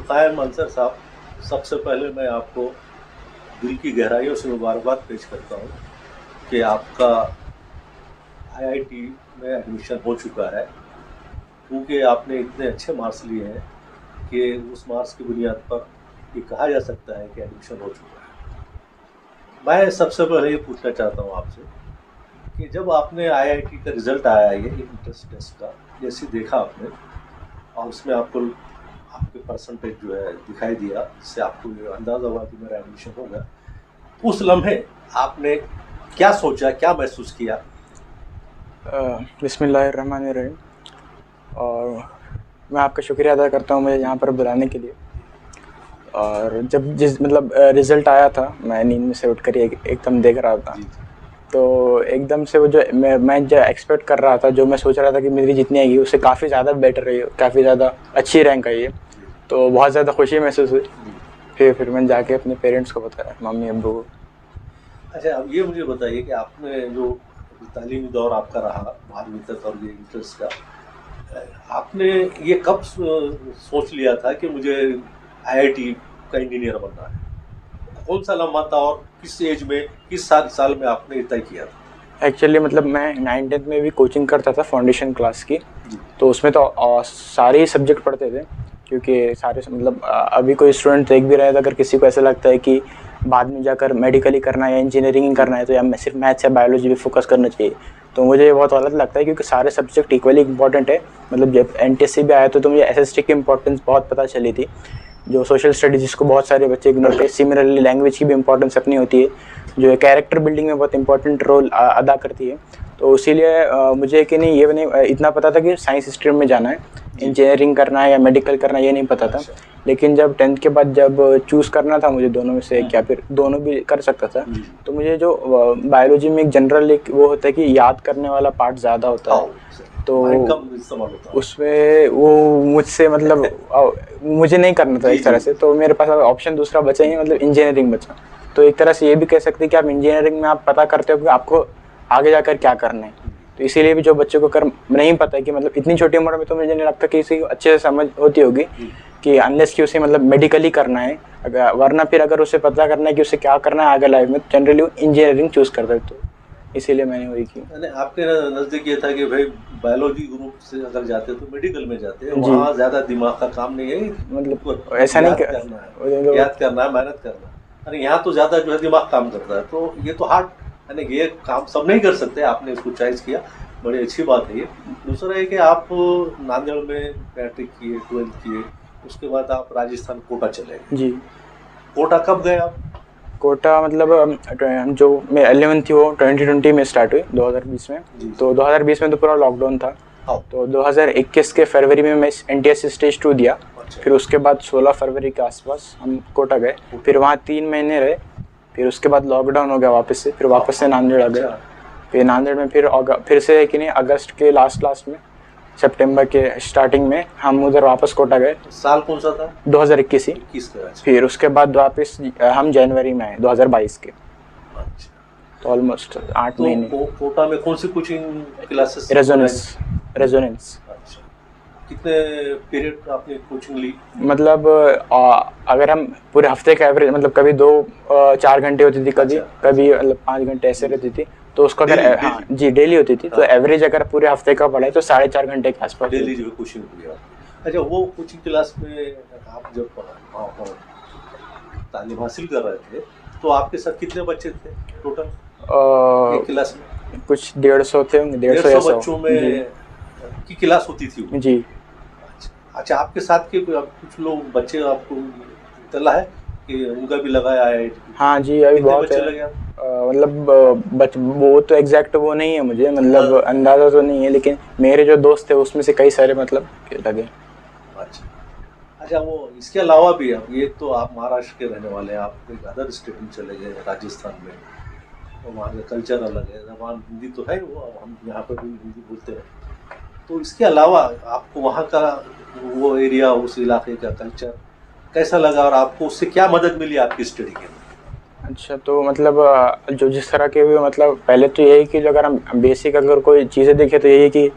कायम अंसर साहब, सबसे पहले मैं आपको दिल की गहराइयों से मुबारकबाद पेश करता हूँ कि आपका आईआईटी में एडमिशन हो चुका है, क्योंकि आपने इतने अच्छे मार्क्स लिए हैं कि उस मार्क्स की बुनियाद पर ये कहा जा सकता है कि एडमिशन हो चुका है। मैं सबसे पहले ये पूछना चाहता हूँ आपसे कि जब आपने आईआईटी का रिज़ल्ट आया ये इंट्रेंस टेस्ट का, जैसे देखा आपने और उसमें आपको आपके परसेंटेज जो है दिखाई दिया, जिससे आपको ये अंदाज़ा हुआ कि मेरा एडमिशन होगा, उस लम्हे आपने क्या सोचा, क्या महसूस किया? बिस्मिल्लाहिर्रहमानिर्रहीम। और मैं आपका शुक्रिया अदा करता हूँ मुझे यहाँ पर बुलाने के लिए। और जब रिज़ल्ट आया था, मैं नींद में से उठकर एकदम देख रहा था, तो एकदम से वो जो मैं जो एक्सपेक्ट कर रहा था, जो मैं सोच रहा था कि मेरी जितनी आएगी उससे काफ़ी ज़्यादा बेटर रही, काफ़ी ज़्यादा अच्छी रैंक आई है, तो बहुत ज़्यादा खुशी महसूस हुई। फिर मैंने जाके अपने पेरेंट्स को बताया, मम्मी अब्बू को। अच्छा, अब ये मुझे बताइए कि आपने जो तालीमी दौर आपका रहा 12वीं तक और ये इंट्रेंस का, आपने ये कब सोच लिया था कि मुझे आईआईटी का इंजीनियर बनना है? कौन सा लम्हा था और किस एज में, किस साल में आपने तय किया था? एक्चुअली मैं 9th में भी कोचिंग करता था फाउंडेशन क्लास की, तो उसमें तो सारे ही सब्जेक्ट पढ़ते थे, क्योंकि सारे अभी कोई स्टूडेंट देख भी रहे थे, अगर किसी को ऐसा लगता है कि बाद में जाकर मेडिकली करना है या इंजीनियरिंग करना है तो या सिर्फ मैथ्स या बायोलॉजी पे फोकस करना चाहिए, तो मुझे ये बहुत गलत लगता है, क्योंकि सारे सब्जेक्ट इक्वली इंपॉर्टेंट है। जब एनटीएससी भी आया तो मुझे एसएसटी की इंपॉर्टेंस बहुत पता चली थी, जो सोशल स्टडीज़ जिसको बहुत सारे बच्चे इग्नोर करते हैं। सिमिलरली लैंग्वेज की भी इंपॉर्टेंस अपनी होती है, जो कैरेक्टर बिल्डिंग में बहुत इंपॉर्टेंट रोल अदा करती है। तो इसीलिए मुझे कि नहीं, ये नहीं इतना पता था कि साइंस स्ट्रीम में जाना है, इंजीनियरिंग करना है या मेडिकल करना है, ये नहीं पता था। लेकिन जब 10th के बाद जब चूज़ करना था मुझे दोनों में से एक, या फिर दोनों भी कर सकता था, तो मुझे जो बायोलॉजी में एक जनरल एक वो होता है कि याद करने वाला पार्ट ज़्यादा होता है, तो उसमें वो मुझसे मुझे नहीं करना था एक तरह से, तो मेरे पास ऑप्शन दूसरा बचा ही, इंजीनियरिंग बचा। तो एक तरह से ये भी कह सकते हैं कि आप इंजीनियरिंग में आप पता करते हो कि आपको आगे जाकर क्या करना है। तो इसीलिए भी जो बच्चों को नहीं पता है कि इतनी छोटी उम्र में, तो मुझे नहीं लगता कि किसी को अच्छे से समझ होती होगी कि अनलेस कि उसे मेडिकली करना है, वरना फिर अगर उसे पता करना है कि उसे क्या करना है आगे लाइफ में, जनरली इंजीनियरिंग चूज़ करता है। तो इसीलिए मैंने वही की। आपके नज़दीक ये था कि भाई बायोलॉजी ग्रुप से अगर जाते तो मेडिकल में जाते, वहाँ ज़्यादा दिमाग का काम नहीं है, ऐसा नहीं करना है, याद करना है, मेहनत करना है। अरे यहाँ तो ज़्यादा जो है दिमाग काम करता है, तो ये तो हार्ड, यानी ये काम सब नहीं कर सकते। आपने इसको चॉइस किया, बड़ी अच्छी बात है ये। दूसरा है कि आप नांदेड़ में मैट्रिक किए, 12th किए, उसके बाद आप राजस्थान कोटा चले गए। जी। कोटा कब गए आप? कोटा जो मेरी 11th थी वो 2020 में स्टार्ट हुई, 2020 में। तो 2020 में तो पूरा लॉकडाउन था, तो 2021 के फरवरी में मैं एनटीएससी स्टेज 2 दिया। फिर उसके बाद 16 फरवरी के आसपास हम कोटा गए, फिर वहाँ 3 महीने रहे, फिर उसके बाद लॉकडाउन हो गया वापस से, फिर वापस से नांदेड़ आ गए। फिर नांदेड़ में फिर से कि नहीं, अगस्त के लास्ट में, सितंबर के स्टार्टिंग में हम उधर वापस कोटा गए। साल कौन सा था? 2021 ही। फिर उसके बाद वापस हम जनवरी में आए 2022 के। अच्छा, तो ऑलमोस्ट 8 महीने। कोटा में कौन सी कोचिंग क्लासेस? रेजोनेंस। अच्छा, कितने पीरियड आपने कोचिंग ली? अगर हम पूरे हफ्ते का एवरेज, कभी 2-4 घंटे होती थी, कभी 5 घंटे ऐसे रहती थी, तो उसको अगर हाँ जी डेली होती थी, तो एवरेज अगर पूरे हफ्ते का पढ़ाई तो 4.5 घंटे के आसपास डेली जो कोचिंग हुई। अच्छा, वो कोचिंग क्लास में आप जब तालीम हासिल कर रहे थे, तो आपके साथ कितने बच्चे थे टोटल एक क्लास में? कुछ 150 थे, 150 बच्चों में की क्लास होती थी जी। अच्छा, आपके साथ के कुछ लोग बच्चे आपको तला है कि उनका भी लगाया है? हाँ जी, अभी बहुत है। वो तो एग्जैक्ट वो नहीं है मुझे, अंदाज़ा तो नहीं है, लेकिन मेरे जो दोस्त थे उसमें से कई सारे लगे। अच्छा, वो इसके अलावा भी अब ये तो आप महाराष्ट्र के रहने वाले हैं, आप एक अदर स्टेट में चले गए, राजस्थान में, तो वहाँ का कल्चर अलग है, जबान हिंदी तो है, वो हम यहाँ पर भी हिंदी बोलते हैं। तो इसके अलावा आपको वहाँ का वो एरिया, उस इलाके का कल्चर कैसा लगा, और आपको उससे क्या मदद मिली आपकी स्टडी के? अच्छा, तो जो जिस तरह के भी पहले तो यही कि अगर हम बेसिक अगर कोई चीज़ें देखें तो यही कि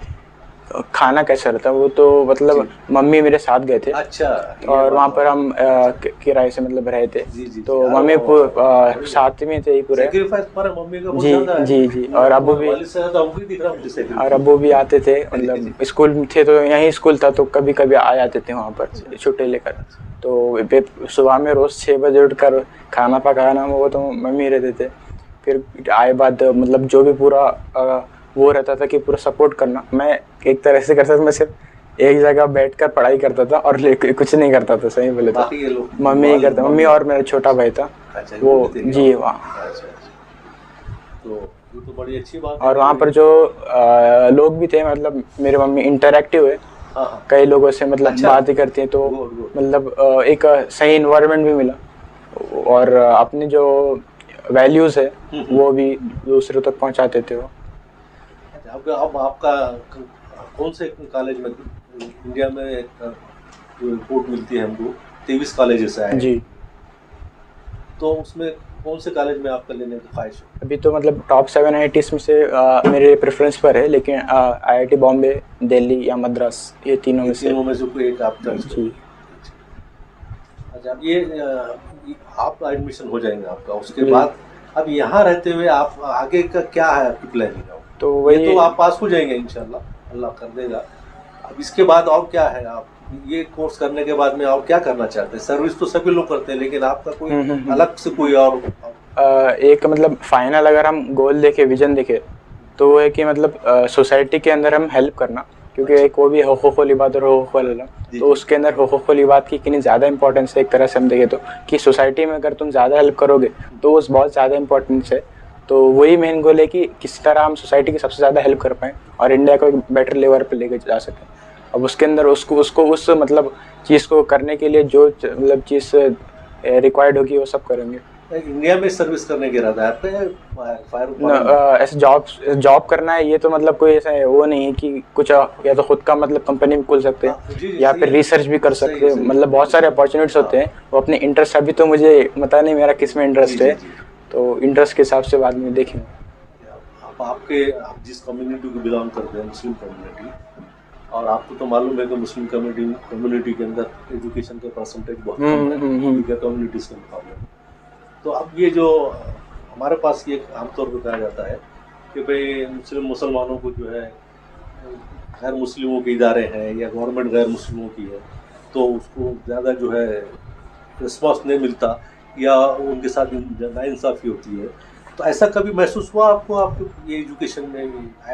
खाना कैसा रहता है वो तो मतलब मम्मी मेरे साथ गए थे। अच्छा, और वहाँ पर हम किराए से मतलब रहे थे। जी, तो अरे मम्मी वाह, साथ में थे ही पूरे। सेक्रीफाइस तुम्हारे मम्मी का बहुत जी ज्यादा है। जी और अबू भी, वालिद से ज्यादा हमको ही दिख रहा है मुझे और sacrifice। अबू भी आते थे, मतलब स्कूल में थे तो यहीं स्कूल था तो कभी कभी आ जाते थे वहाँ पर छुट्टी लेकर। तो सुबह में रोज़ 6 बजे उठकर खाना पकाना वो तो मम्मी रहते थे। फिर आए बाद मतलब जो भी पूरा वो रहता था कि पूरा सपोर्ट करना। मैं एक तरह से करता था, मैं सिर्फ एक जगह बैठकर पढ़ाई करता था और कुछ नहीं करता था, सही बोले तो। बाकी ये लोग मम्मी ही करता, मम्मी और मेरा छोटा भाई था अच्छा वो। भी थे जी क्या? वहाँ। अच्छा, तो ये तो बड़ी अच्छी बात है और वहाँ कि- पर जो लोग भी थे, मतलब मेरे मम्मी इंटरैक्टिव है, हाँ, कई लोगों से मतलब अच्छा। बातें करती हैं तो गुड। मतलब एक सही इन्वायरमेंट भी मिला। और अपने जो वैल्यूज़ है वो भी दूसरों तक पहुँचाते थे वो। अच्छा, अब आपका कौन से कॉलेज में इंडिया में जो रिपोर्ट मिलती है हमको 23 कॉलेजेस आए हैं, जी तो उसमें कौन से कॉलेज में आपका लेने की ख्वाहिश है? अभी तो मतलब टॉप 7 IITs में से मेरे प्रेफरेंस पर है, लेकिन IIT बॉम्बे, दिल्ली या मद्रास, ये तीनों में से। तीनों में से कोई एक आप चॉइस करो। जी अच्छा, अब ये आप एडमिशन हो जाएंगे आपका, उसके जी। बाद अब यहाँ रहते हुए आप आगे का क्या है आपकी प्लानिंग? तो ये वही तो आप पास हो जाएंगे इंशाल्लाह, अल्लाह कर देगा। अब इसके बाद और क्या है? आप ये कोर्स करने के बाद में और क्या करना चाहते हैं? सर्विस तो सभी लोग करते हैं, लेकिन आपका कोई अलग से कोई और एक मतलब फाइनल अगर हम गोल देखे, विजन देखे, तो वो है कि मतलब सोसाइटी के अंदर हम हेल्प करना। क्योंकि एक वो भी हुकूकुल इबाद और हुकूकुल अल्लाह, तो उसके अंदर हुकूकुल इबाद की कितनी ज़्यादा इंपॉर्टेंस है एक तरह से हम देखें तो, कि सोसाइटी में अगर तुम ज़्यादा हेल्प करोगे तो उस बहुत ज़्यादा इंपॉर्टेंस है। तो वही मेन गोल है कि किस तरह हम सोसाइटी की सबसे ज़्यादा हेल्प कर पाएँ और इंडिया को एक बेटर लेवल पर लेकर जा सकें। अब उसके अंदर उसको उस मतलब चीज़ को करने के लिए जो मतलब चीज़ रिक्वायर्ड होगी वो सब करेंगे। इंडिया में सर्विस करने के इरादा है आपका? फायर ऐसे जॉब करना है ये तो मतलब कोई ऐसा वो नहीं है कि कुछ या तो खुद का मतलब कंपनी में खोल सकते हैं या फिर रिसर्च भी कर सकते हैं। मतलब बहुत सारे अपॉर्चुनिटीज होते हैं, वो अपने इंटरेस्ट, अभी तो मुझे पता नहीं मेरा किस में इंटरेस्ट है, तो इंटरेस्ट के हिसाब से बाद में देखेंगे। आप जिस कम्युनिटी को बिलोंग करते हैं, मुस्लिम कम्युनिटी, और आपको तो मालूम है कि मुस्लिम कम्युनिटी के अंदर एजुकेशन का परसेंटेज बहुत कम है दीगर कम्युनिटीज के मुकाबले। तो अब ये जो हमारे पास ये आमतौर पर कहा जाता है कि भाई मुसलमानों को जो है गैर मुस्लिमों के इदारे हैं या गवर्नमेंट गैर मुस्लिमों की है, तो उसको ज़्यादा जो है रिस्पॉन्स नहीं मिलता या उनके साथ नाइंसाफ़ी होती है। तो ऐसा कभी महसूस हुआ आपको आपके ये एजुकेशन में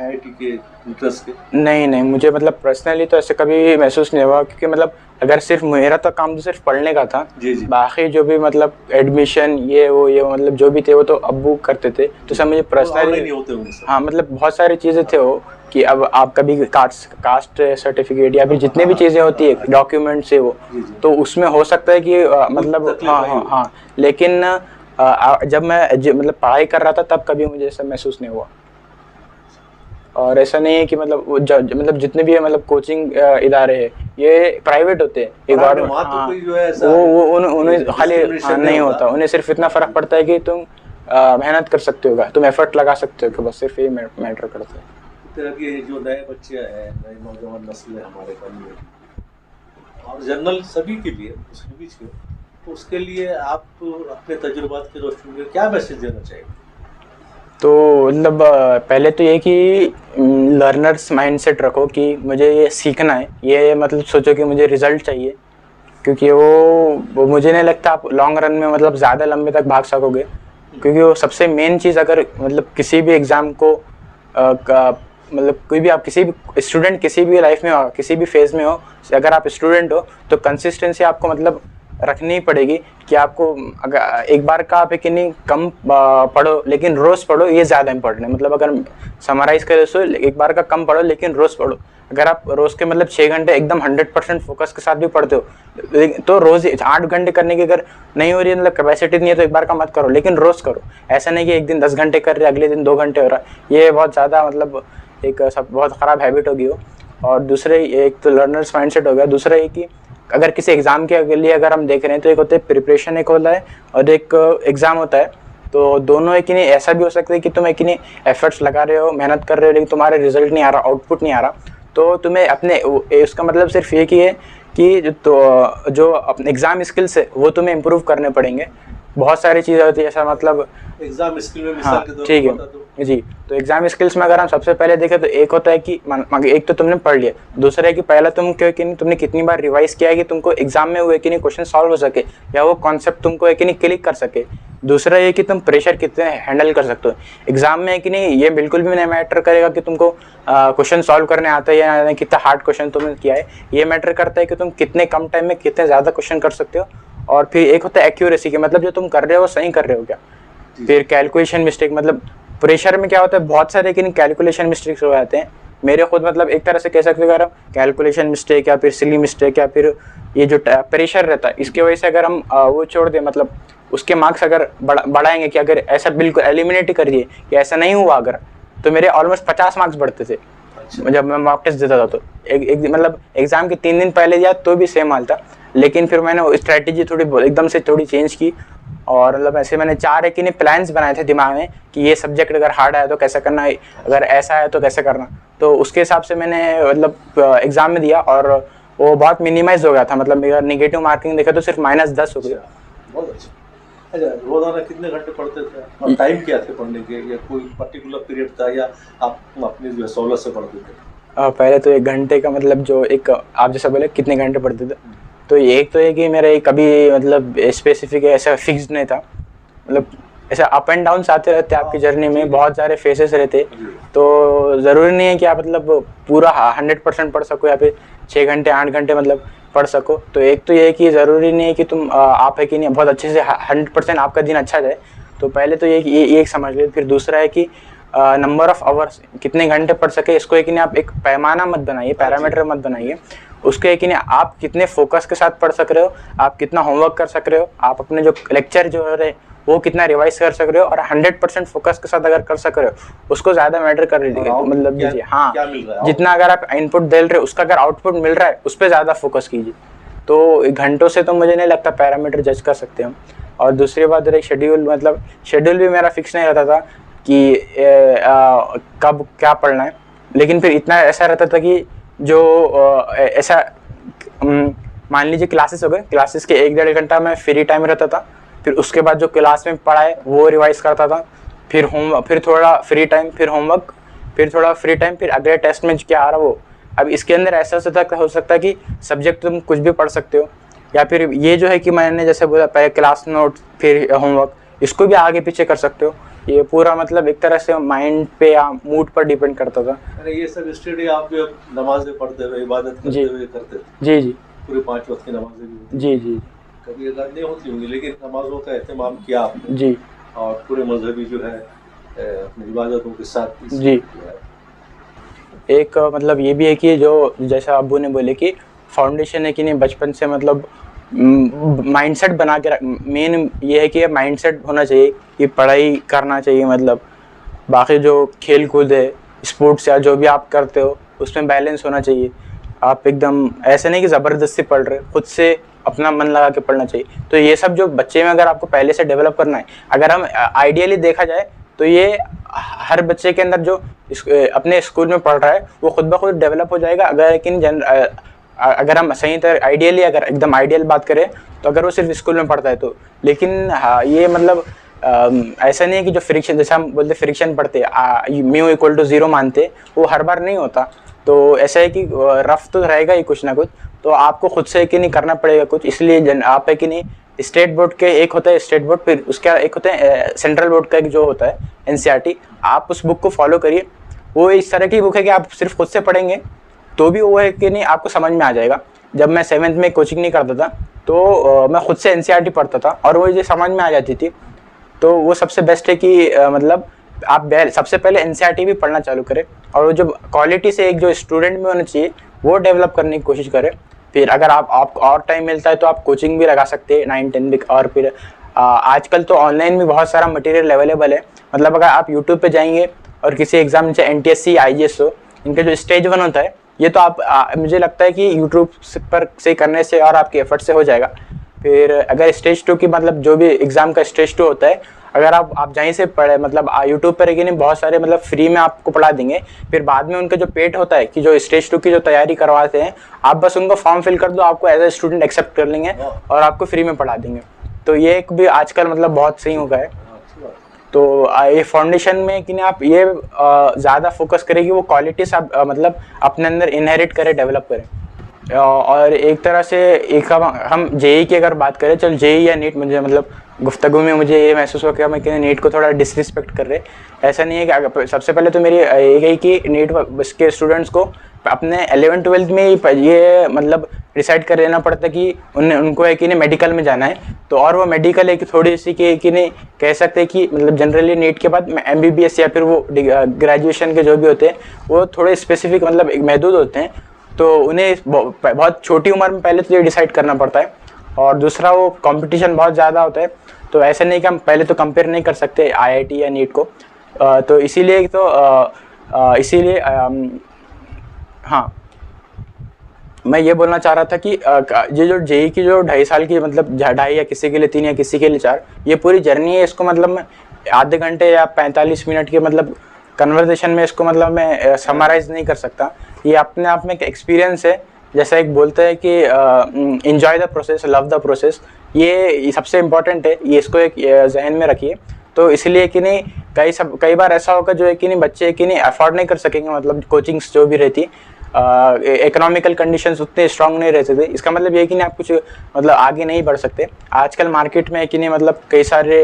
IIT के इंटरेस्ट के? नहीं, मुझे मतलब पर्सनली तो ऐसे कभी महसूस नहीं हुआ, क्योंकि मतलब अगर सिर्फ मेरा तो काम तो सिर्फ पढ़ने का था। जी। बाकी जो भी मतलब एडमिशन ये मतलब जो भी थे वो तो अब्बू करते थे, तो सब मुझे पर्सनली नहीं होते होंगे सब। हाँ मतलब बहुत सारी चीज़ें थे वो, कि अब आप कभी कास्ट सर्टिफिकेट या फिर जितने भी चीज़ें होती है डॉक्यूमेंट से वो, तो उसमें हो सकता है कि मतलब हाँ, लेकिन जब मैं मतलब पढ़ाई कर रहा था तब कभी मुझे ऐसा महसूस नहीं हुआ। और ऐसा नहीं है कि मतलब मतलब जितने भी मतलब कोचिंग इदारे हैं ये प्राइवेट होते हैं, एक बार वो उन्हें खाली नहीं होता, उन्हें सिर्फ इतना फ़र्क पड़ता है कि तुम मेहनत कर सकते हो, तुम एफर्ट लगा सकते हो, कि बस सिर्फ ये मैटर करता है। ये जो नए बच्चे हैं, नए नौजवान नस्ल है हमारे कम्युनिटी और जनरल सभी के लिए, मुस्लिम बीच के, तो उसके लिए आप अपने तजुर्बात की रोशनी में क्या मैसेज देना चाहिए? तो मतलब पहले तो ये कि लर्नर्स माइंडसेट रखो कि मुझे ये सीखना है, ये मतलब सोचो कि मुझे रिजल्ट चाहिए, क्योंकि वो मुझे नहीं लगता आप लॉन्ग रन में मतलब ज़्यादा लंबे तक भाग सकोगे। क्योंकि वो सबसे मेन चीज़, अगर मतलब किसी भी एग्ज़ाम को मतलब कोई भी आप किसी भी स्टूडेंट किसी भी लाइफ में हो, किसी भी फेज़ में हो, अगर आप स्टूडेंट हो तो कंसिस्टेंसी आपको मतलब रखनी ही पड़ेगी कि आपको अगर एक बार का आप एक नहीं कम पढ़ो लेकिन रोज़ पढ़ो, ये ज़्यादा इंपॉर्टेंट है। मतलब अगर समराइज़ करें तो एक बार का कम पढ़ो लेकिन रोज़ पढ़ो। अगर आप रोज़ के मतलब 6 घंटे एकदम 100% फोकस के साथ भी पढ़ते हो, तो रोज़ 8 घंटे करने की अगर नहीं हो रही है, मतलब कैपेसिटी नहीं है, तो एक बार का मत करो, लेकिन रोज़ करो। ऐसा नहीं कि एक दिन 10 घंटे कर रहे अगले दिन 2 घंटे हो रहा है, ये बहुत ज़्यादा मतलब एक सब बहुत ख़राब हैबिट होगी वो। और दूसरे एक तो लर्नर्स माइंडसेट हो गया, दूसरा ये कि अगर किसी एग्ज़ाम के लिए अगर हम देख रहे हैं तो एक होता है प्रिपरेशन, एक होता है और एक एग्ज़ाम होता है। तो दोनों एक ही नहीं, ऐसा भी हो सकता है कि तुम एक ही नहीं एफर्ट्स लगा रहे हो, मेहनत कर रहे हो, लेकिन तुम्हारे रिजल्ट नहीं आ रहा, आउटपुट नहीं आ रहा, तो तुम्हें अपने उसका मतलब सिर्फ ये कि है कि तो जो अपने एग्ज़ाम स्किल्स है वो तुम्हें इम्प्रूव करने पड़ेंगे। बहुत सारी चीज़ें होती है ऐसा, मतलब एग्जाम स्किल में हाँ मिसाल के तौर ठीक पर है बता दो। जी। तो एग्जाम स्किल्स में अगर हम सबसे पहले देखें तो एक होता है कि एक तो तुमने पढ़ लिया, दूसरा है कि पहला तुम क्यों कि नहीं तुमने कितनी बार रिवाइज किया है कि तुमको एग्जाम में हुए कि नहीं क्वेश्चन सॉल्व हो सके या वो कॉन्सेप्ट तुमको है कि नहीं क्लिक कर सके। दूसरा ये कि तुम प्रेशर कितने हैंडल कर सकते हो एग्जाम में, है कि नहीं ये बिल्कुल भी नहीं मैटर करेगा कि तुमको क्वेश्चन सॉल्व करने आता है या कितना हार्ड क्वेश्चन तुमने किया है। ये मैटर करता है कि तुम कितने कम टाइम में कितने ज़्यादा क्वेश्चन कर सकते हो। और फिर एक होता है एक्यूरेसी की, मतलब जो तुम कर रहे हो सही कर रहे हो क्या। फिर कैलकुलेशन मिस्टेक, मतलब प्रेशर में क्या होता है बहुत सारे कि नहीं कैलकुलेशन मिस्टेक्स हो जाते हैं। मेरे खुद मतलब एक तरह से कह सकते हो अगर हम कैलकुलेशन मिस्टेक या फिर सिली मिस्टेक या फिर ये जो प्रेशर रहता है इसकी वजह से अगर हम वो छोड़ दें, मतलब उसके मार्क्स अगर बढ़ाएंगे कि अगर ऐसा बिल्कुल एलिमिनेट ही कर दिए कि ऐसा नहीं हुआ अगर, तो मेरे ऑलमोस्ट 50 मार्क्स बढ़ते थे जब मैं मॉक टेस्ट देता था। तो एक मतलब एग्जाम के 3 दिन पहले दिया तो भी सेम हाल था, लेकिन फिर मैंने स्ट्रैटेजी थोड़ी एकदम से थोड़ी चेंज की। और मतलब ऐसे मैंने 4 एक ही प्लान्स बनाए थे दिमाग में कि ये सब्जेक्ट अगर हार्ड आया तो कैसे करना है, अगर ऐसा है तो कैसे करना। तो उसके हिसाब से मैंने मतलब एग्ज़ाम में दिया और वो बहुत मिनिमाइज हो गया था, मतलब मेरा नेगेटिव मार्किंग देखा तो सिर्फ -10 हो गया। बहुत अच्छा। अच्छा, रोजाना कितने घंटे पढ़ते थे और टाइम क्या थे पढ़ने के, या कोई पर्टिकुलर पीरियड था या आप अपनी जो है सहूलत से पढ़ते थे? पहले तो 1 घंटे का मतलब जो एक आप जैसा बोले कितने घंटे पढ़ते थे, तो एक तो है कि मेरा एक कभी मतलब स्पेसिफिक ऐसा फिक्स्ड नहीं था, मतलब ऐसा अप एंड डाउन्स आते रहते हैं आपकी जर्नी में, बहुत सारे फेसेस रहते। तो ज़रूरी नहीं है कि आप मतलब पूरा 100% पढ़ सको या फिर 6 घंटे 8 घंटे मतलब पढ़ सको। तो एक तो ये है कि ज़रूरी नहीं है कि तुम आप है कि नहीं बहुत अच्छे से 100% आपका दिन अच्छा जाए। तो पहले तो ये एक समझ लो। फिर दूसरा है कि नंबर ऑफ़ आवर्स कितने घंटे पढ़ सके, इसको है कि नहीं आप एक पैमाना मत बनाइए, पैरामीटर मत बनाइए। उसके है कि नहीं आप कितने फोकस के साथ पढ़ सक रहे हो, आप कितना होमवर्क कर सक रहे हो, आप अपने जो लेक्चर जो है वो कितना रिवाइज कर सक रहे हो, और 100% फोकस के साथ अगर कर सक रहे हो उसको ज़्यादा मैटर कर लीजिए, मतलब दीजिए। हाँ, जितना अगर आप इनपुट दे रहे हो उसका अगर आउटपुट मिल रहा है उस पर ज़्यादा फोकस कीजिए। तो घंटों से तो मुझे नहीं लगता पैरामीटर जज कर सकते हम। और दूसरी बात एक शेड्यूल, मतलब शेड्यूल भी मेरा फिक्स नहीं रहता था कि कब क्या पढ़ना है, लेकिन फिर इतना ऐसा रहता था कि जो ऐसा मान लीजिए क्लासेस हो गए, क्लासेस के 1-1.5 घंटा में फ्री टाइम रहता था, फिर उसके बाद जो क्लास में पढ़ाए वो रिवाइज करता था, फिर होमवर्क, फिर थोड़ा फ्री टाइम, फिर होमवर्क, फिर थोड़ा फ्री टाइम, फिर अगले टेस्ट में क्या आ रहा वो। अब इसके अंदर ऐसा हो सकता है कि सब्जेक्ट तुम कुछ भी पढ़ सकते हो, या फिर ये जो है कि मैंने जैसे बोला पहले क्लास नोट फिर होमवर्क, इसको भी आगे पीछे कर सकते हो। ये पूरा मतलब एक तरह से माइंड पे या मूड पर डिपेंड करता था। अरे ये सब स्टडी आप जो नमाजें पढ़ते हुए इबादत करते हुए करते थे? जी जी, पूरे 5 वक्त की नमाजें भी? जी जी, कभी अगर नहीं होती होंगी, लेकिन नमाजों का एहतमाम किया आपने जी, और पूरे मजहबी जो है अपनी इबादतों के साथ जी। एक मतलब ये भी है कि जो जैसा अब्बू ने बोले कि फाउंडेशन है कि नहीं बचपन से मतलब माइंडसेट बना के मेन ये है कि माइंडसेट होना चाहिए कि पढ़ाई करना चाहिए, मतलब बाकी जो खेल कूद है, स्पोर्ट्स या जो भी आप करते हो उसमें बैलेंस होना चाहिए। आप एकदम ऐसे नहीं कि ज़बरदस्ती पढ़ रहे, खुद से अपना मन लगा के पढ़ना चाहिए। तो ये सब जो बच्चे में अगर आपको पहले से डेवलप करना है, अगर हम आइडियली देखा जाए तो ये हर बच्चे के अंदर जो अपने स्कूल में पढ़ रहा है वो खुद ब खुद डेवलप हो जाएगा। अगर हम सही तरह आइडियली अगर एकदम आइडियल बात करें तो अगर वो सिर्फ स्कूल में पढ़ता है तो। लेकिन हाँ, ये मतलब ऐसा नहीं है कि जो फ्रिक्शन, जैसे हम बोलते फ्रिक्शन पढ़ते म्यू इक्वल टू 0 मानते, वो हर बार नहीं होता। तो ऐसा है कि रफ तो रहेगा ही कुछ ना कुछ, तो आपको खुद से कि नहीं करना पड़ेगा कुछ। इसलिए आप है कि नहीं स्टेट बोर्ड के एक होता है स्टेट बोर्ड, फिर उसका एक होता है सेंट्रल बोर्ड का एक जो होता है NCERT, आप उस बुक को फॉलो करिए। वो इस तरह की बुक है कि आप सिर्फ खुद से पढ़ेंगे तो भी वो है कि नहीं आपको समझ में आ जाएगा। जब मैं 7th में कोचिंग नहीं करता था तो मैं खुद से NCERT पढ़ता था और वो ये समझ में आ जाती थी। तो वो सबसे बेस्ट है कि मतलब आप सबसे पहले NCERT भी पढ़ना चालू करें, और वो जो क्वालिटी से एक जो स्टूडेंट में होना चाहिए वो डेवलप करने की कोशिश करें। फिर अगर आपको और टाइम मिलता है तो आप कोचिंग भी लगा सकते हैं 9-10 भी। और फिर आजकल तो ऑनलाइन भी बहुत सारा मटेरियल अवेलेबल है, मतलब अगर आप यूट्यूब पे जाएंगे और किसी एग्जाम जैसे NTSC IAS हो, इनका जो स्टेज 1 होता है ये तो आप मुझे लगता है कि यूट्यूब पर से करने से और आपके एफर्ट से हो जाएगा। फिर अगर स्टेज 2 की मतलब जो भी एग्ज़ाम का स्टेज 2 होता है, अगर आप जहीं से पढ़े मतलब यूट्यूब पर कि नहीं बहुत सारे मतलब फ्री में आपको पढ़ा देंगे। फिर बाद में उनका जो पेड होता है कि जो स्टेज 2 की जो तैयारी करवाते हैं, आप बस उनको फॉर्म फिल कर दो, आपको एज ए स्टूडेंट एक्सेप्ट कर लेंगे और आपको फ्री में पढ़ा देंगे। तो ये एक भी आजकल मतलब बहुत सही हो गया है। तो ये फाउंडेशन में कि नहीं आप ये ज़्यादा फोकस करें कि वो क्वालिटीज आप मतलब अपने अंदर इनहेरिट करें, डेवलप करें। और एक तरह से एक हम जेई की अगर बात करें, चल जेई या नीट, मुझे मतलब गुफ्तगू में मुझे ये महसूस हो गया मैं कि नीट को थोड़ा डिसरिस्पेक्ट कर रहे। ऐसा नहीं है कि सबसे पहले तो मेरी यही कि नीट के स्टूडेंट्स को अपने 11th-12th में ही ये मतलब डिसाइड कर लेना पड़ता कि उनको है कि नहीं मेडिकल में जाना है। तो और वो मेडिकल है कि थोड़ी सी कि नहीं कह सकते हैं कि मतलब जनरली नीट के बाद MBBS या फिर वो ग्रेजुएशन के जो भी होते हैं वो थोड़े स्पेसिफिक मतलब महदूद होते हैं। तो उन्हें बहुत छोटी उम्र में पहले तो ये डिसाइड करना पड़ता है। और दूसरा वो कंपटीशन बहुत ज़्यादा होता है, तो ऐसा नहीं कि हम पहले तो कंपेयर नहीं कर सकते IIT या नीट को। तो इसीलिए हाँ, मैं ये बोलना चाह रहा था कि ये जो जेई की जो 2.5 साल की मतलब 2.5 या किसी के लिए 3 या किसी के लिए 4, ये पूरी जर्नी है, इसको मतलब मैं आधे घंटे या 45 मिनट के मतलब कन्वर्सेशन में इसको मतलब मैं समराइज़ नहीं कर सकता। ये अपने आप में एक एक्सपीरियंस है। जैसा एक बोलते हैं कि enjoy the process, love the process, ये सबसे इम्पोर्टेंट है, ये इसको एक जहन में रखिए। तो इसलिए कि नहीं कई बार ऐसा होगा जो है कि नहीं बच्चे कि नहीं अफोर्ड नहीं कर सकेंगे, मतलब कोचिंग्स जो भी रहती इकोनॉमिकल कंडीशंस उतने स्ट्रांग नहीं रहते थे। इसका मतलब ये कि नहीं आप कुछ मतलब आगे नहीं बढ़ सकते। आजकल मार्केट में कि नहीं मतलब कई सारे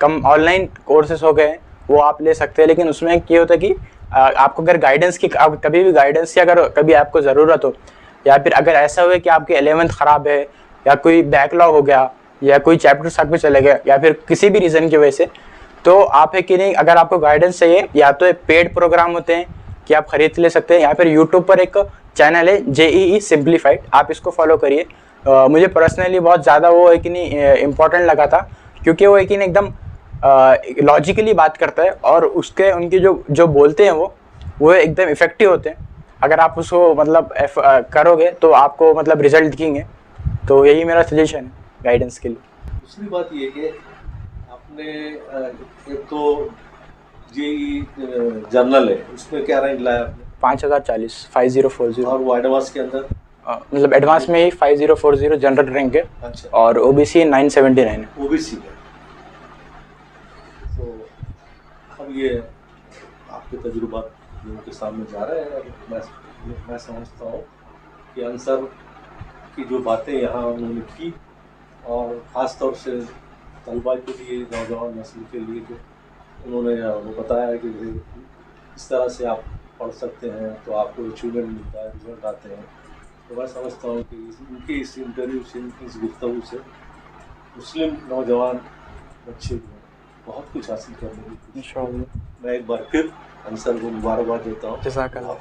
कम ऑनलाइन कोर्सेज हो गए, वो आप ले सकते हैं। लेकिन उसमें ये होता है कि आपको अगर गाइडेंस की कभी भी गाइडेंस की अगर कभी आपको ज़रूरत हो, या फिर अगर ऐसा हुआ कि आपकी 11th ख़राब है या कोई बैकलॉग हो गया या कोई चैप्टर साथ में चले गए या फिर किसी भी रीज़न की वजह से, तो आप है कि नहीं अगर आपको गाइडेंस चाहिए, या तो पेड प्रोग्राम होते हैं कि आप खरीद ले सकते हैं, या फिर यूट्यूब पर एक चैनल है JEE सिंप्लीफाइड, आप इसको फॉलो करिए। मुझे पर्सनली बहुत ज़्यादा वो है कि नहीं इम्पोर्टेंट लगा था, क्योंकि वो है कि नहीं एकदम लॉजिकली बात करता है और उनकी जो बोलते हैं वो एकदम इफेक्टिव होते हैं। अगर आप उसको मतलब करोगे तो आपको मतलब रिजल्ट दिखेंगे। तो यही मेरा सजेशन है गाइडेंस के लिए। दूसरी बात ये कि आपने एक तो जेई जर्नल है, उसमें क्या रैंक लाया आपने? 5040 और वो एडवांस के अंदर मतलब एडवांस में ही 5040 जनरल रैंक है। अच्छा। और OBC 979 है। OBC है। तो अब ये आपके तजुर्बा लोगों के सामने जा रहा है, और मैं समझता हूँ कि अंसर की जो बातें यहाँ उन्होंने की, और ख़ास तौर से तलबा के लिए, नौजवान नस्ल के लिए जो उन्होंने वो बताया है कि इस तरह से आप पढ़ सकते हैं तो आपको अचीवमेंट मिलता है, रिजल्ट आते हैं। तो मैं समझता हूँ कि उनके इस इंटरव्यू से, इस गुफ्तगू से मुस्लिम नौजवान बच्चे जो हैं बहुत कुछ हासिल करने की कोशिश। इंशाअल्लाह। मैं एक बार फिर अंसर को मुबारकबाद देता हूँ। जज़ाकल्लाह।